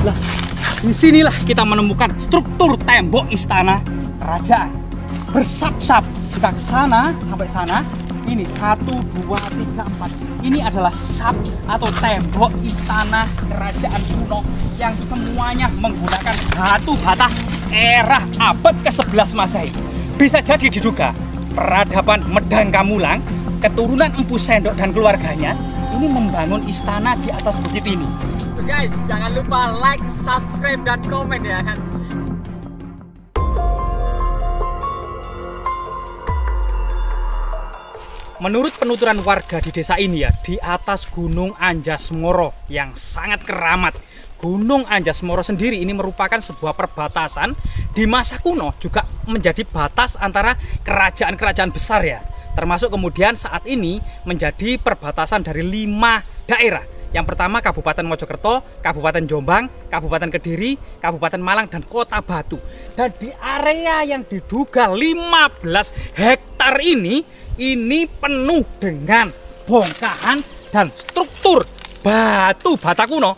Nah, disinilah kita menemukan struktur tembok istana kerajaan. Bersap-sap jika ke sana sampai sana, ini 1, 2, 3, 4. Ini adalah sap atau tembok istana kerajaan kuno yang semuanya menggunakan batu bata era abad ke-11 Masehi. Bisa jadi diduga peradaban Medang Kamulang, keturunan Empu Sendok dan keluarganya ini membangun istana di atas bukit ini. Guys, jangan lupa like, subscribe, dan komen ya kan. Menurut penuturan warga di desa ini ya, di atas Gunung Anjasmoro yang sangat keramat. Gunung Anjasmoro sendiri ini merupakan sebuah perbatasan di masa kuno, juga menjadi batas antara kerajaan-kerajaan besar ya. Termasuk kemudian saat ini menjadi perbatasan dari 5 daerah. Yang pertama Kabupaten Mojokerto, Kabupaten Jombang, Kabupaten Kediri, Kabupaten Malang, dan Kota Batu. Dan di area yang diduga 15 hektar ini penuh dengan bongkahan dan struktur batu bata kuno.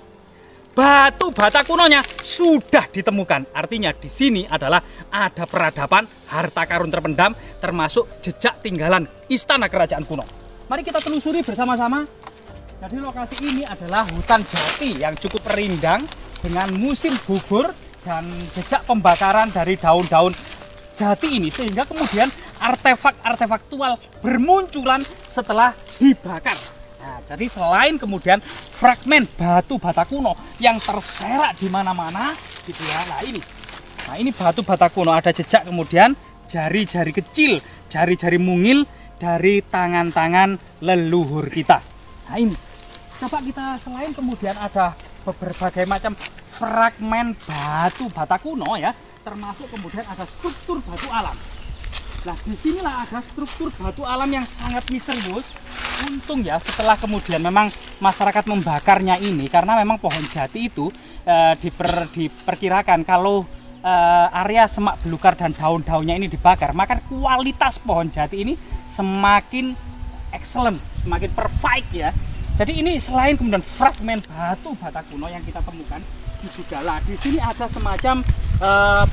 Batu bata kunonya sudah ditemukan. Artinya di sini adalah ada peradaban harta karun terpendam, termasuk jejak tinggalan istana kerajaan kuno. Mari kita telusuri bersama-sama. Jadi lokasi ini adalah hutan jati yang cukup rindang dengan musim gugur dan jejak pembakaran dari daun-daun jati ini, sehingga kemudian artefak-artefaktual bermunculan setelah dibakar. Nah, jadi selain kemudian fragmen batu bata kuno yang terserak di mana-mana gitu ya. Nah ini batu bata kuno, ada jejak kemudian jari-jari kecil, jari-jari mungil dari tangan-tangan leluhur kita. Nah ini, coba kita selain kemudian ada berbagai macam fragmen batu bata kuno ya, termasuk kemudian ada struktur batu alam. Nah, disinilah ada struktur batu alam yang sangat misterius. Untung ya setelah kemudian memang masyarakat membakarnya ini, karena memang pohon jati itu diperkirakan kalau area semak belukar dan daun-daunnya ini dibakar, maka kualitas pohon jati ini semakin excellent, semakin perfect ya. Jadi ini selain kemudian fragmen batu bata kuno yang kita temukan, juga lah di sini ada semacam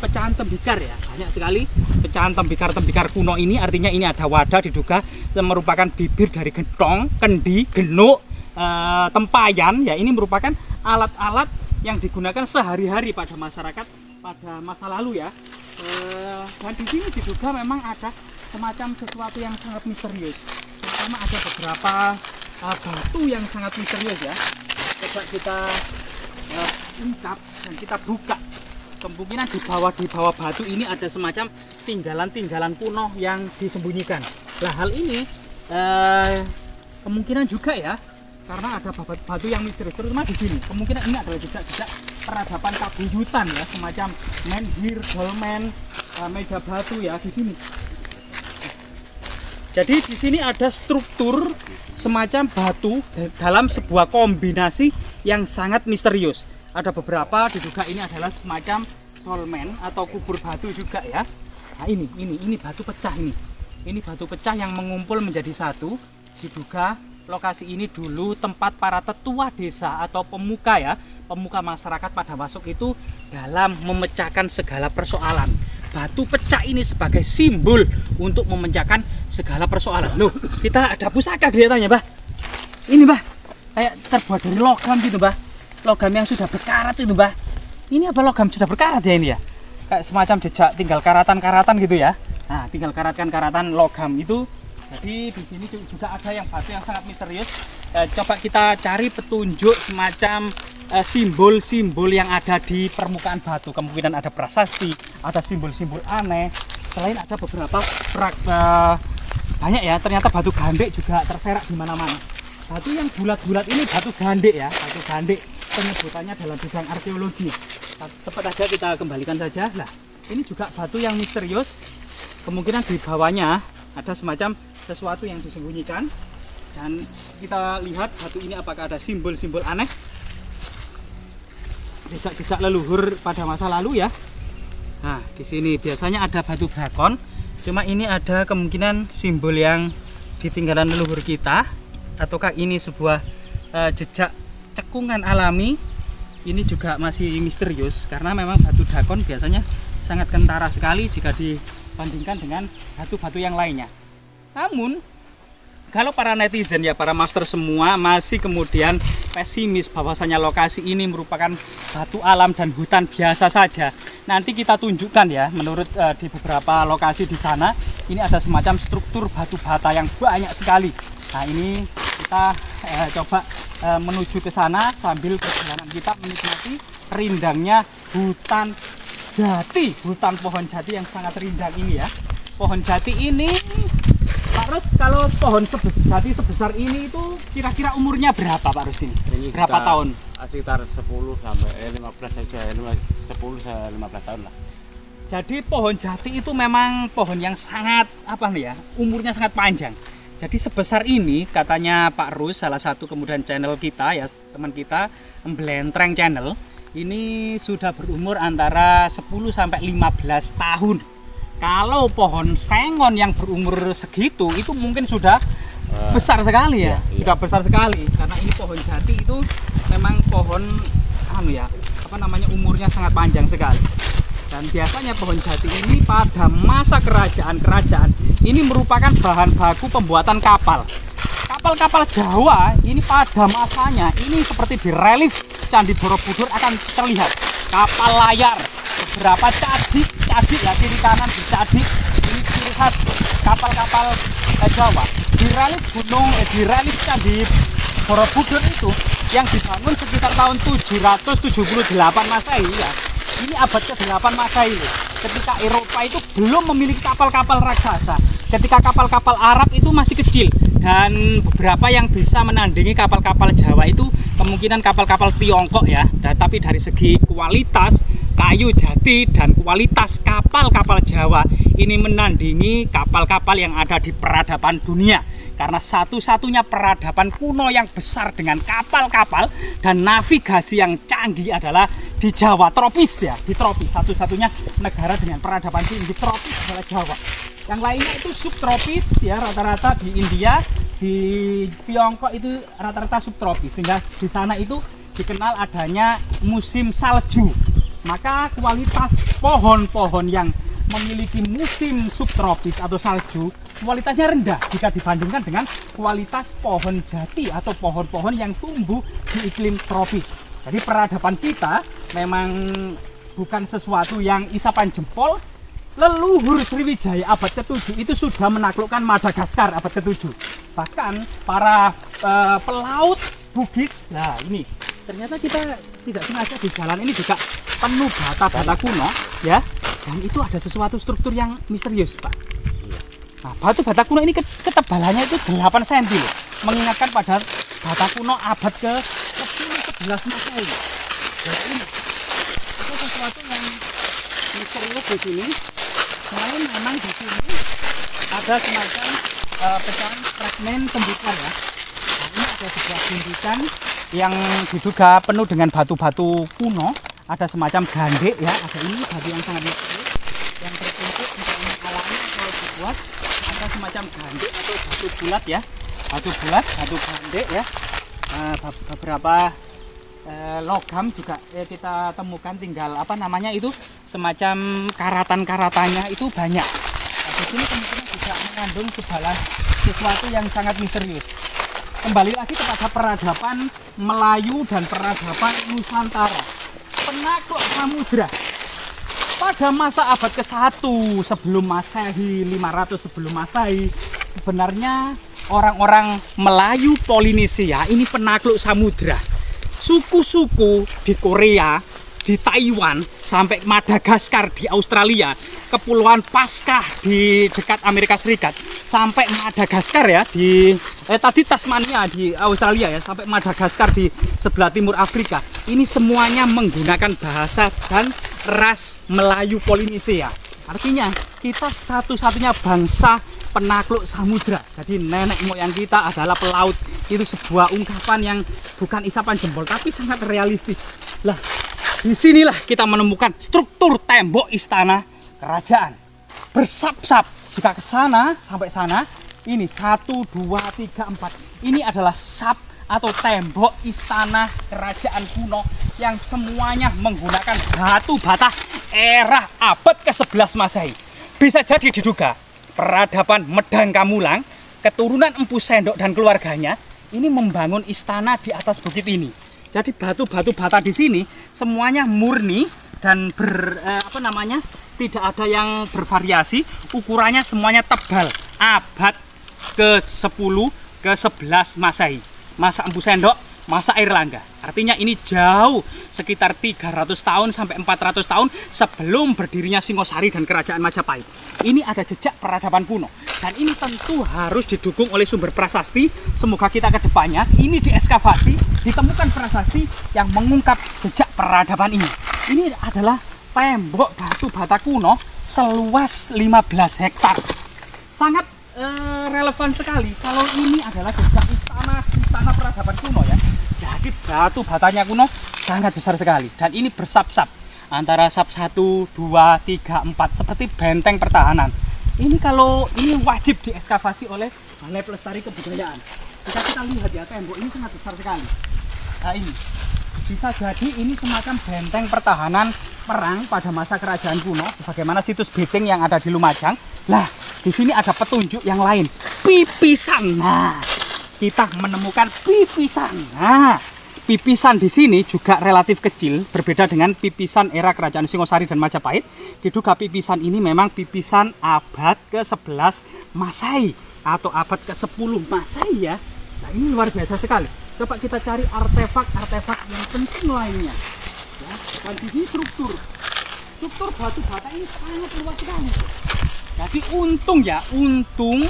pecahan tembikar ya, banyak sekali pecahan tembikar kuno ini. Artinya ini ada wadah, diduga merupakan bibir dari gentong, kendi, genuk, tempayan ya. Ini merupakan alat-alat yang digunakan sehari-hari pada masyarakat pada masa lalu ya. Dan di sini diduga memang ada semacam sesuatu yang sangat misterius. Pertama ada beberapa batu yang sangat misterius ya. Coba kita ungkap dan kita buka. Kemungkinan di bawah batu ini ada semacam tinggalan-tinggalan kuno yang disembunyikan. Nah, hal ini kemungkinan juga ya, karena ada batu yang misterius, terutama di sini. Kemungkinan ini adalah jejak-jejak peradaban kabuyutan ya, semacam menhir, dolmen, meja batu ya di sini. Jadi di sini ada struktur semacam batu dalam sebuah kombinasi yang sangat misterius. Ada beberapa diduga ini adalah semacam dolmen atau kubur batu juga ya. Nah ini batu pecah ini. Ini batu pecah yang mengumpul menjadi satu. Diduga lokasi ini dulu tempat para tetua desa atau pemuka ya, pemuka masyarakat pada masuk itu dalam memecahkan segala persoalan. Batu pecah ini sebagai simbol untuk memecahkan segala persoalan. Loh, kita ada pusaka kelihatannya, Mbah. Ini, Mbah, kayak terbuat dari logam gitu, Mbah. Logam yang sudah berkarat itu, Mbah. Ini apa logam sudah berkarat ya ini ya? Kayak semacam jejak tinggal karatan-karatan gitu ya. Nah, tinggal karatan logam itu. Jadi di sini juga ada yang batu yang sangat misterius. Coba kita cari petunjuk semacam simbol-simbol yang ada di permukaan batu. Kemungkinan ada prasasti, ada simbol-simbol aneh. Selain ada beberapa banyak ya, ternyata batu gandek juga terserak di mana-mana. Batu yang bulat-bulat ini batu gandek ya, batu gandek penyebutannya dalam bidang arkeologi. Tepat aja kita kembalikan saja. Nah, ini juga batu yang misterius. Kemungkinan di bawahnya ada semacam sesuatu yang disembunyikan. Dan kita lihat batu ini apakah ada simbol-simbol aneh, jejak-jejak leluhur pada masa lalu ya. Nah, di sini biasanya ada batu brakon. Cuma ini ada kemungkinan simbol yang ditinggalan leluhur kita, ataukah ini sebuah jejak cekungan alami ini juga masih misterius karena memang batu dakon biasanya sangat kentara sekali jika dibandingkan dengan batu-batu yang lainnya. Namun kalau para netizen ya, para master semua masih kemudian pesimis bahwasanya lokasi ini merupakan batu alam dan hutan biasa saja. Nanti kita tunjukkan ya, menurut di beberapa lokasi di sana ini ada semacam struktur batu bata yang banyak sekali. Nah, ini kita coba menuju ke sana sambil perjalanan kita menikmati rindangnya hutan jati, hutan pohon jati yang sangat rindang ini ya. Pohon jati ini, Pak Rus, kalau pohon jati sebesar ini itu kira-kira umurnya berapa Pak Rus ini? Berapa tahun? Sekitar 10 sampai 15 saja, 10 sampai 15 tahun lah. Jadi pohon jati itu memang pohon yang sangat apa nih ya, umurnya sangat panjang. Jadi sebesar ini katanya Pak Rus, salah satu kemudian channel kita ya, teman kita Mblentreng Channel, ini sudah berumur antara 10 sampai 15 tahun. Kalau pohon sengon yang berumur segitu itu mungkin sudah besar sekali ya, sudah besar sekali karena ini pohon jati itu memang pohon umurnya sangat panjang sekali. Dan biasanya pohon jati ini pada masa kerajaan-kerajaan ini merupakan bahan baku pembuatan kapal. Kapal-kapal Jawa ini pada masanya ini seperti di relief Candi Borobudur akan terlihat kapal layar, beberapa cadik ya, kiri kanan di cadik, ini ciri khas kapal-kapal Jawa. Di relief Candi Borobudur itu yang dibangun sekitar tahun 778 Masehi ya. Ini abad ke-8 Masehi, ketika Eropa itu belum memiliki kapal-kapal raksasa. Ketika kapal-kapal Arab itu masih kecil dan beberapa yang bisa menandingi kapal-kapal Jawa itu kemungkinan kapal-kapal Tiongkok ya. Tapi dari segi kualitas kayu jati dan kualitas kapal-kapal Jawa ini menandingi kapal-kapal yang ada di peradaban dunia. Karena satu-satunya peradaban kuno yang besar dengan kapal-kapal dan navigasi yang canggih adalah di Jawa tropis ya, di tropis. Satu-satunya negara dengan peradaban tinggi tropis adalah Jawa. Yang lainnya itu subtropis ya, rata-rata di India, di Tiongkok itu rata-rata subtropis. Sehingga di sana itu dikenal adanya musim salju. Maka kualitas pohon-pohon yang memiliki musim subtropis atau salju kualitasnya rendah jika dibandingkan dengan kualitas pohon jati atau pohon-pohon yang tumbuh di iklim tropis. Jadi peradaban kita memang bukan sesuatu yang isapan jempol. Leluhur Sriwijaya abad ke-7 itu sudah menaklukkan Madagaskar abad ke-7. Bahkan para pelaut Bugis, nah ini ternyata kita tidak sengaja di jalan ini juga penuh bata-bata kuno ya. Dan itu ada sesuatu struktur yang misterius Pak. Nah, batu bata kuno ini ketebalannya itu 8 cm loh. Mengingatkan pada bata kuno abad ke-10-11 Masehi. Jadi ini itu sesuatu yang misterius di sini. Selain memang di sini ada semacam pecahan fragmen tembikar ya. Nah, ini ada sebuah gundukan yang diduga penuh dengan batu-batu kuno. Ada semacam gandek ya, ada ini batu yang sangat misterius yang tertumpuk misalnya alami atau dibuat. Ada semacam gandek atau batu bulat ya, batu bulat, batu gandek ya. Beberapa logam juga kita temukan, tinggal itu semacam karatan-karatannya itu banyak. Nah, di sini kemungkinan juga mengandung sesuatu yang sangat misterius. Kembali lagi kepada peradaban Melayu dan peradaban Nusantara. Penakluk samudra pada masa abad ke-1 sebelum Masehi, 500 sebelum Masehi, sebenarnya orang-orang Melayu Polinesia ini penakluk samudra. Suku-suku di Korea, di Taiwan, sampai Madagaskar di Australia, Kepulauan Paskah di dekat Amerika Serikat, sampai Madagaskar ya tadi Tasmania di Australia ya, sampai Madagaskar di sebelah timur Afrika. Ini semuanya menggunakan bahasa dan ras Melayu Polinesia. Artinya kita satu-satunya bangsa penakluk samudra. Jadi nenek moyang kita adalah pelaut. Itu sebuah ungkapan yang bukan isapan jempol tapi sangat realistis. Lah, disinilah kita menemukan struktur tembok istana kerajaan. Bersap-sap. Jika ke sana sampai sana, ini 1, 2, 3, 4. Ini adalah sap atau tembok istana kerajaan kuno yang semuanya menggunakan batu bata era abad ke-11 Masehi. Bisa jadi diduga peradaban Medang Kamulang, keturunan Empu Sendok dan keluarganya ini membangun istana di atas bukit ini. Jadi batu-batu bata di sini semuanya murni dan tidak ada yang bervariasi. Ukurannya semuanya tebal, abad ke-10 ke-11 Masehi. Masa Empu Sendok, masa Airlangga. Artinya ini jauh, sekitar 300 tahun sampai 400 tahun sebelum berdirinya Singosari dan Kerajaan Majapahit. Ini ada jejak peradaban kuno. Dan ini tentu harus didukung oleh sumber prasasti. Semoga kita ke depannya ini diekskavasi, ditemukan prasasti yang mengungkap jejak peradaban ini. Ini adalah tembok batu bata kuno seluas 15 hektar. Sangat relevan sekali kalau ini adalah jejak istana peradaban kuno ya. Jadi batu batanya kuno sangat besar sekali dan ini bersap-sap antara sap 1, 2, 3, 4 seperti benteng pertahanan. Ini kalau ini wajib diekskavasi oleh Balai Pelestari Kebudayaan. Kita lihat ya, tembok ini sangat besar sekali. Nah ini bisa jadi ini semacam benteng pertahanan perang pada masa kerajaan kuno, bagaimana situs Beting yang ada di Lumajang. Lah, di sini ada petunjuk yang lain, pipisan. Nah, kita menemukan pipisan. Nah, pipisan di sini juga relatif kecil, berbeda dengan pipisan era kerajaan Singosari dan Majapahit. Diduga pipisan ini memang pipisan abad ke-11 Masehi atau abad ke-10 Masehi ya. Nah, ini luar biasa sekali. Coba kita cari artefak-artefak yang penting lainnya. Ya, dan di sini struktur batu bata ini sangat luas sekali. Jadi untung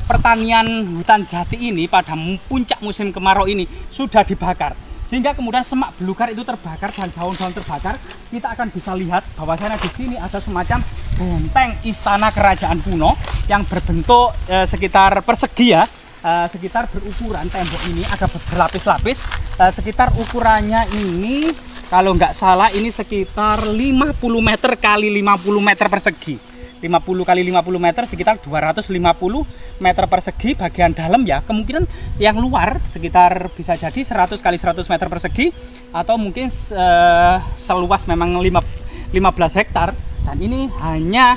pertanian hutan jati ini pada puncak musim kemarau ini sudah dibakar, sehingga kemudian semak belukar itu terbakar dan daun-daun terbakar. Kita akan bisa lihat bahwasanya di sini ada semacam benteng istana kerajaan kuno yang berbentuk sekitar persegi ya. Sekitar berukuran tembok ini ada berlapis-lapis, sekitar ukurannya ini kalau nggak salah ini sekitar 50 meter kali 50 meter persegi. 50 kali 50 meter sekitar 250 meter persegi bagian dalam ya. Kemungkinan yang luar sekitar bisa jadi 100 kali 100 meter persegi atau mungkin seluas memang 15 hektar. Dan ini hanya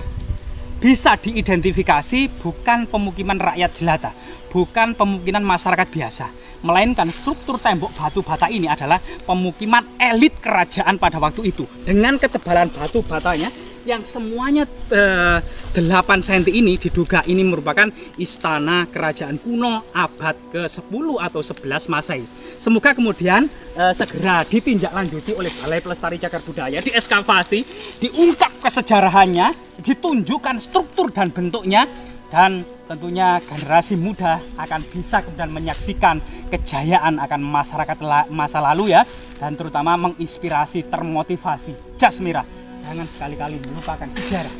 bisa diidentifikasi bukan pemukiman rakyat jelata, bukan pemukiman masyarakat biasa, melainkan struktur tembok batu bata ini adalah pemukiman elit kerajaan pada waktu itu. Dengan ketebalan batu batanya yang semuanya 8 cm ini diduga ini merupakan istana kerajaan kuno abad ke-10 atau 11 Masehi. Semoga kemudian segera ditindaklanjuti oleh Balai Pelestari Cagar Budaya, diekskavasi, diungkap kesejarahannya, ditunjukkan struktur dan bentuknya, dan tentunya generasi muda akan bisa kemudian menyaksikan kejayaan akan masyarakat masa lalu ya, dan terutama menginspirasi, termotivasi. Jasmira, jangan sekali-kali melupakan sejarah.